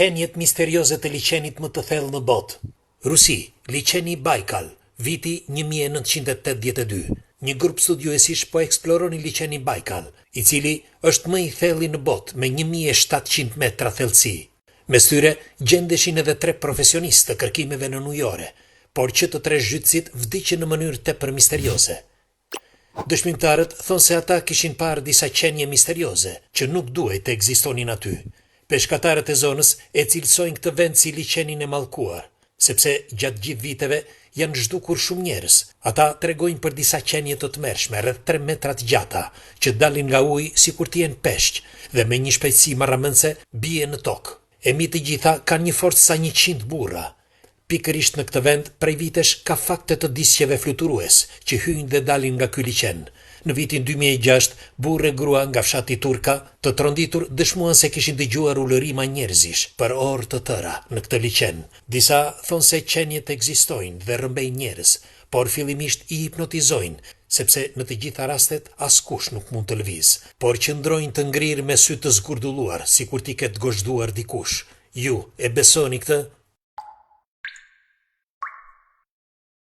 Qenjet misterioze të liçenit më të thellë në botë. Rusi, liçeni Baikal, viti 1982. Një grup studiuesish po eksploron liçenin Baikal, i cili është më i thelli në botë me 1700 metra thellësi. Mes tyre gjendeshin edhe 3 profesionistë të kërkimeve në ujore, por që të 3 zhytësit vdiqën në mënyrë tepër misterioze. Dëshmimtarët thonë se ata kishin parë disa qenie misterioze që nuk duhej të ekzistonin aty. Peshkatarët e zonës e cilësojnë këtë vend si liçenin e mallkuar, sepse gjatë gjithë viteve janë zhdukur shumë njerëz. Ata tregojnë për disa qenie të tmerrshme rreth 3 metra të gjata, që dalin nga uji sikur të jenë peshq dhe me një shpejtësi marramendse bien në tokë. E mbi të gjitha kanë një forcë sa 100 burra. Pikërisht në këtë vend prej vitesh ka fakte të disqeve fluturues që hyjnë dhe dalin nga ky liçen. Në vitin 2006, burre grua nga fshati Turka të tronditur dëshmuan se kishin dëgjuar ulërima njerëzish për orë të tëra në këtë liçen. Disa thonë se qenjet ekzistojnë dhe rrëmbejnë njerëz, por fillimisht i hipnotizojnë, sepse në të gjitha rastet askush nuk mund të lëviz, por qëndrojnë të ngrirë me sy të zgurdulluar, sikur t'i ketë gozhduar dikush. Ju e besoni këtë?